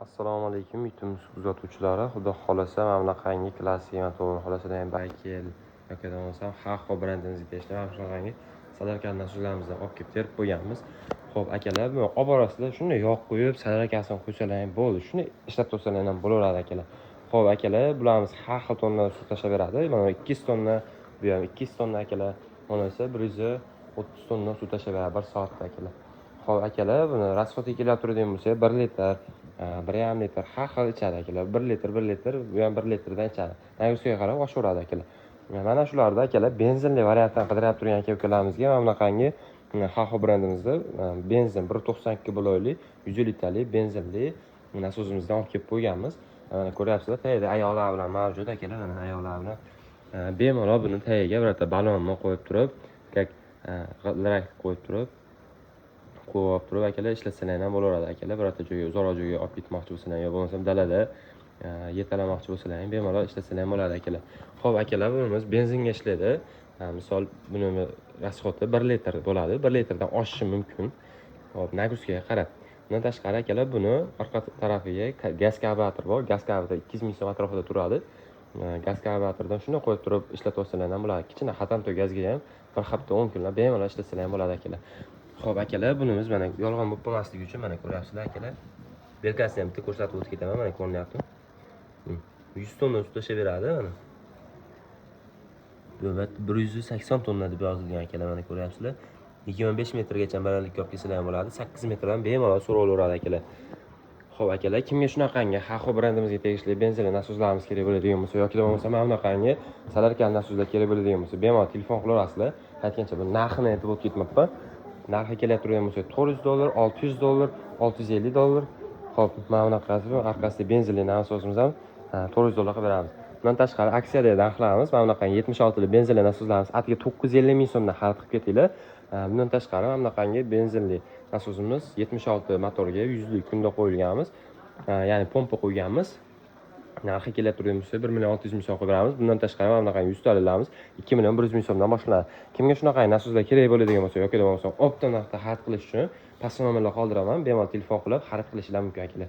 Assalomu alaykum YouTube kuzatuvchilari. Xudo xolasa mana bunaqangi klassik motor xolasada ham Baykel yoki bo'lmasam Haxo brendimizga tegishli mana shunaqangi sadarkani so'zlarimizdan olib kelib terib qo'yganmiz. Xo'p, akalar, buni olib borasizlar, shuni yoq qo'yib, sadarkasini qo'ysalar ham bo'ldi. Shuni ishlab tursalar ham bo'laveradi akalar. Xo'p, akalar, bularimiz har xil tonna suv tashaveradi. Mana 200 tonna, bu ham 200 tonna akalar. Mana esa 130 tonna suv tashaveradi 1 soatda akalar. Xo'p, akalar, buni rasxodiga kelib turadigan bo'lsa 1 litr 1,5 litr har xil ichadi akalar. 1 litr, bu ham 1 litrdan ichadi. Nagirsiga qarab oshaveradi akalar. Mana shularda akalar benzinli variantdan qidirib turgan aka-ukalarimizga mana bunaqangi Haxo brendimizda benzin 1.92 bloyli 100 litrli benzinli nasozimizdan olib kelib qo'yganmiz. Mana ko'ryapsizlar, tayyorda ayollar bilan mavjud akalar, mana ayollar bilan bemalol buni tagiga birorta balonni qo'yib turib, g'ildirak qo'yib turib akalar ishlatsalar ham bo'laveradi akalar. Birorta joyga, uzoq joyga olib ketmoqchi bo'lsalar yo bo'lmasam dalada yetalamoqchi bo'lsalar ham bemalol ishlatsalar ham bo'ladi akalar. Xo'p, akalar, bunimiz benzinga ishlaydi. Misol buni rasxodi 1 litr bo'ladi. 1 litrdan oshishi mumkin. Xo'p, nagruskaga qarab. Bundan tashqari akalar, buni orqa tarafiga gaz karburator bor. Gaz karburator 200 ming so'm atrofida turadi. Gaz karburatordan shuni qo'yib turib ishlatsalar ham bo'ladi. Kichkina xatamto gazga ham bir hafta 10 kunlab bemalol ishlatsalar ham bo'ladi akalar. Xo'p, akalar, bunimiz mana yolg'on bo'lib qolmasligi uchun mana ko'ryapsizlar akalar. Belgasini ham bitta ko'rsatib o'tib ketaman, mana ko'rinyapti. 100 tonna suv tashaveradi mana. Navbat 180 tonna deb yozilgan akalar, mana ko'ryapsizlar. 25 metrgacha balandlikka olib kelsalar ham bo'ladi. 8 metrdan bemalol so'raveradi akalar. Xo'p, akalar, kimga shunaqangi Haxo brendimizga tegishli benzinli nasozlarimiz kerak bo'ladigan bo'lsa yoki bo'lmasa mana bunaqangi sadarkali nasozlar kerak bo'ladigan bo'lsa, bemalol telefon qilaverasizlar. Aytgancha bu narxini aytib o'tib ketmabman. Narxi kelayotgan bo'lsa $400, $600, $650. Xo'p, mana bunaqasi orqasida benzinli nasozimiz ham $400 qilib beramiz. Bundan tashqari aksiyada narxlarimiz mana bunaqangi 76 li benzinli nasozlarimiz atiga 950 ming so'mdan xarid qilib ketinglar. Bundan tashqari mana bunaqangi benzinli nasozimiz 76 motorga 100 lik kunda qo'yilganmiz. Ya'ni pompa qo'yganmiz. Narxi kelayotgan bo'lsa 1,6 million so'm qilib beramiz. Bundan tashqari mana bunaqangi 100 talarlarimiz 2,1 million so'mdan boshlanadi. Kimga shunaqa nasozlar kerak bo'ladigan bo'lsa yoki bo'lmasa option narxda xarid qilish uchun pastga nomerlar qoldiraman. Bemalol telefon qilib xarid qilishingiz mumkin akalar.